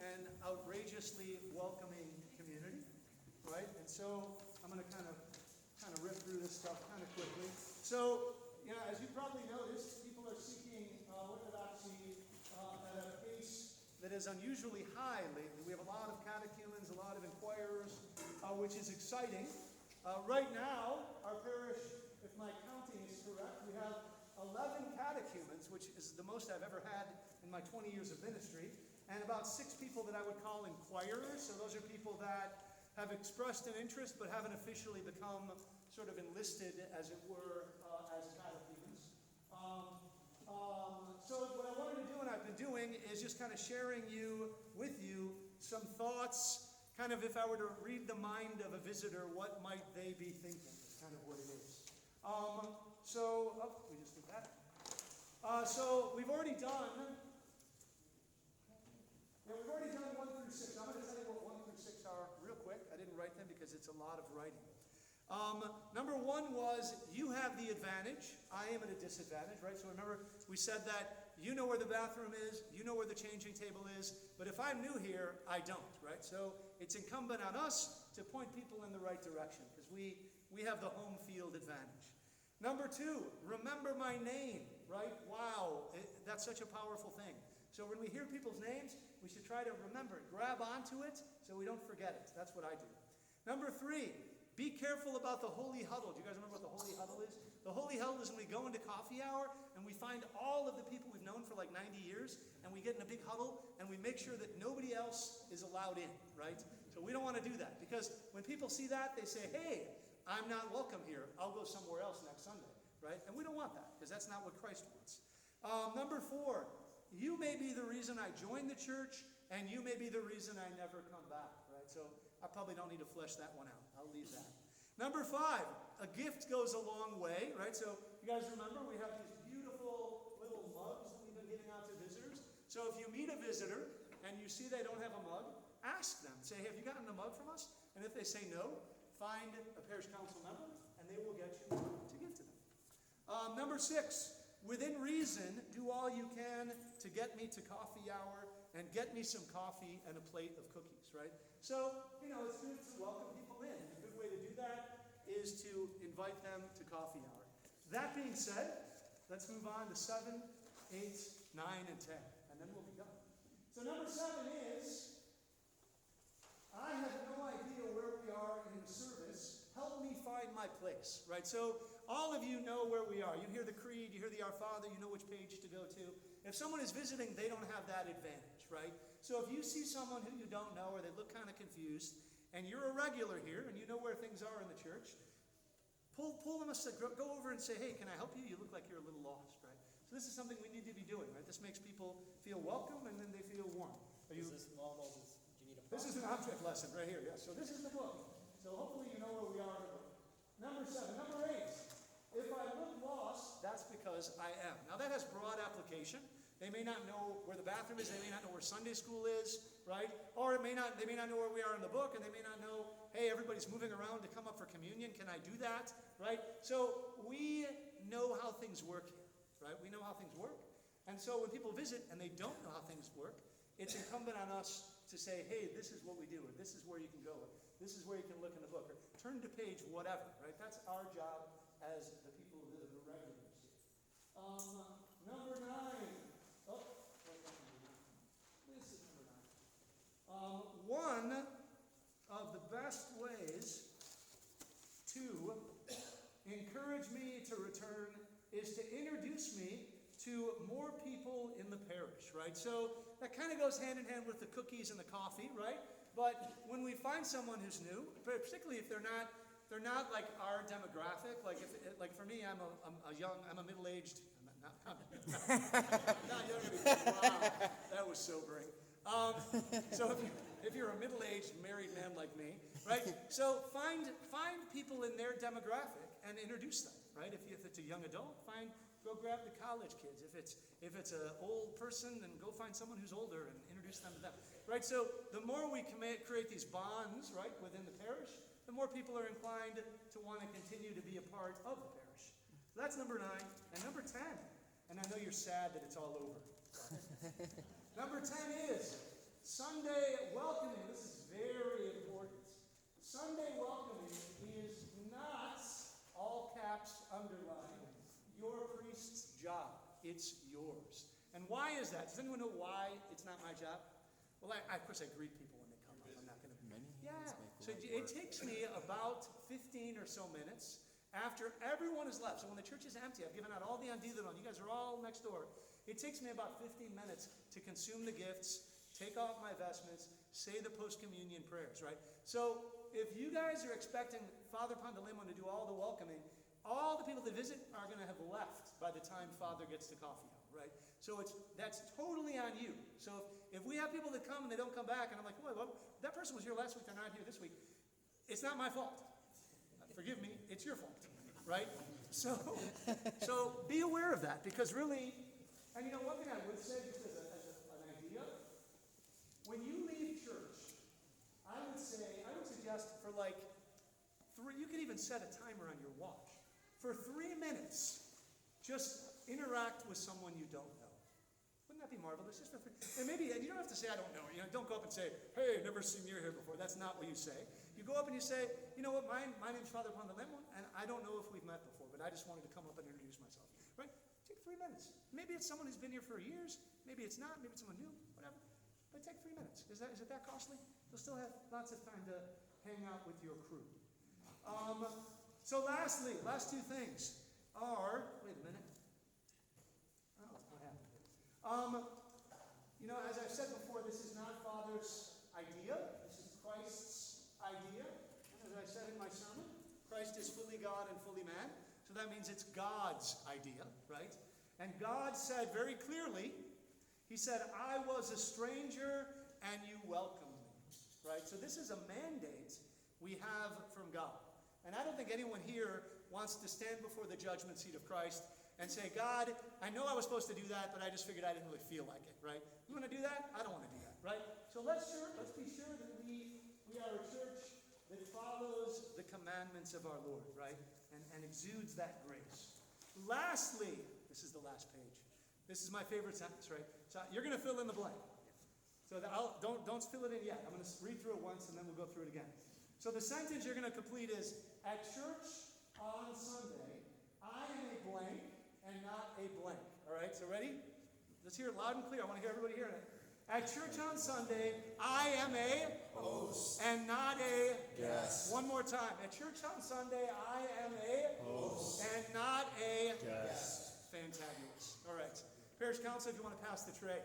and outrageously welcoming community, right? And so I'm going to kind of rip through this stuff kind of quickly. So, as you probably noticed, people are seeking orthodoxy at a pace that is unusually high lately. We have a lot of catechumens, a lot of inquirers, which is exciting. Right now, our parish, if my counting is correct, we have 11 catechumens, which is the most I've ever had in my 20 years of ministry, and about 6 people that I would call inquirers. So those are people that have expressed an interest but haven't officially become sort of enlisted, as it were, as catechumens. So what I wanted to do, and I've been doing, is just kind of sharing with you some thoughts, kind of if I were to read the mind of a visitor, what might they be thinking, is kind of what it is. We just did that. So we've already done 1 through 6. I'm going to tell you what 1 through 6 are real quick. I didn't write them because it's a lot of writing. Number 1 was, you have the advantage. I am at a disadvantage, right? So remember, we said that you know where the bathroom is, you know where the changing table is, but if I'm new here, I don't, right? So it's incumbent on us to point people in the right direction, because we have the home field advantage. Number 2, remember my name, right? Wow, that's such a powerful thing. So when we hear people's names, we should try to remember it, grab onto it so we don't forget it. That's what I do. Number 3, be careful about the holy huddle. Do you guys remember what the holy huddle is? The holy huddle is when we go into coffee hour and we find all of the people we've known for like 90 years and we get in a big huddle and we make sure that nobody else is allowed in, right? So we don't want to do that, because when people see that, they say, hey, I'm not welcome here. I'll go somewhere else next Sunday, right? And we don't want that, because that's not what Christ wants. Number 4, you may be the reason I joined the church, and you may be the reason I never come back, right? So I probably don't need to flesh that one out. I'll leave that. Number 5, a gift goes a long way, right? So you guys remember we have these beautiful little mugs that we've been giving out to visitors. So if you meet a visitor and you see they don't have a mug, ask them. Say, hey, have you gotten a mug from us? And if they say no, find a parish council member and they will get you one to give to them. Number 6, within reason, do all you can to get me to coffee hour and get me some coffee and a plate of cookies, right? So, it's good to welcome people in. A good way to do that is to invite them to coffee hour. That being said, let's move on to 7, 8, 9, and 10, and then we'll be done. So number 7 is, I have no idea where we are in the service. Help me find my place, right? So all of you know where we are. You hear the creed, you hear the Our Father, you know which page to go to. If someone is visiting, they don't have that advantage, right? So if you see someone who you don't know or they look kind of confused, and you're a regular here and you know where things are in the church, pull them aside, go over and say, hey, can I help you? You look like you're a little lost, right? So this is something we need to be doing, right? This makes people feel welcome and then they feel warm. Is this normal? Do you need a This is an object lesson right here, yes. So this is the book. So hopefully you know where we are in the book. Number 7. Number 8. If I look lost, that's because I am. Now that has broad application. They may not know where the bathroom is. They may not know where Sunday school is, right? Or they may not know where we are in the book, and they may not know, hey, everybody's moving around to come up for communion. Can I do that, right? So we know how things work here, right? We know how things work. And so when people visit and they don't know how things work, it's incumbent on us to say, hey, this is what we do, or this is where you can go, or this is where you can look in the book, or turn to page whatever, right? That's our job as the people that are the regulars. Number 9. This is number 9. One of the best ways to encourage me to return is to introduce me to more people in the parish, right? So that kind of goes hand in hand with the cookies and the coffee, right? But when we find someone who's new, particularly if they're not like our demographic, like for me, I'm a middle-aged, not younger than you. Wow, that was sobering. So if you're a middle-aged married man like me, right? So find people in their demographic and introduce them, right? If it's a young adult, go grab the college kids. If it's an old person, then go find someone who's older and introduce them to them, right? So the more we create these bonds, right, within the parish, the more people are inclined to want to continue to be a part of the parish. So that's number 9. And number 10, and I know you're sad that it's all over. Number 10 is, Sunday welcoming, this is very important. Sunday welcoming is not, all caps underlined, your priest's job. It's yours. And why is that? Does anyone know why it's not my job? Well, of course I greet people when they come up. I'm not going to. Yeah. So it takes me about 15 or so minutes after everyone has left. So when the church is empty, I've given out all the Andileron. You guys are all next door. It takes me about 15 minutes to consume the gifts, take off my vestments, say the post-communion prayers, right? So if you guys are expecting Father Pandalimon to do all the welcoming, all the people that visit are going to have left by the time Father gets to coffee hour, right? So that's totally on you. So if we have people that come and they don't come back, and I'm like, well, that person was here last week, they're not here this week, it's not my fault. Forgive me, it's your fault, right? So be aware of that, because really, and you know, one thing I would say, just as an idea, when you leave church, I would suggest for like you could even set a timer on your watch. For 3 minutes, just interact with someone you don't know. Wouldn't that be marvelous? Just and maybe, and you don't have to say, I don't know. You know, don't go up and say, hey, never seen you here before. That's not what you say. You go up and you say, you know what, my name's Father Pandalimon, and I don't know if we've met before, but I just wanted to come up and introduce myself. Right? Take 3 minutes. Maybe it's someone who's been here for years. Maybe it's not. Maybe it's someone new. Whatever. But take 3 minutes. Is it that costly? You'll still have lots of time to hang out with your crew. So lastly, last two things are, wait a minute. Oh, what happened? You know, as I've said before, this is not Father's idea. This is Christ's idea. And as I said in my sermon, Christ is fully God and fully man. So that means it's God's idea, right? And God said very clearly, He said, I was a stranger and you welcomed me, right? So this is a mandate we have from God. And I don't think anyone here wants to stand before the judgment seat of Christ and say, God, I know I was supposed to do that, but I just figured I didn't really feel like it, right? You want to do that? I don't want to do that, right? So let's be sure that we are a church that follows the commandments of our Lord, right? And exudes that grace. Lastly, this is the last page. This is my favorite sentence, right? So you're going to fill in the blank. So don't fill it in yet. I'm going to read through it once and then we'll go through it again. So the sentence you're going to complete is, at church on Sunday, I am a blank and not a blank. All right, so ready? Let's hear it loud and clear. I want to hear everybody hearing it. At church on Sunday, I am a host and not a guest. One more time. At church on Sunday, I am a host and not a guest. Fantabulous. All right. Parish Council, if you want to pass the tray.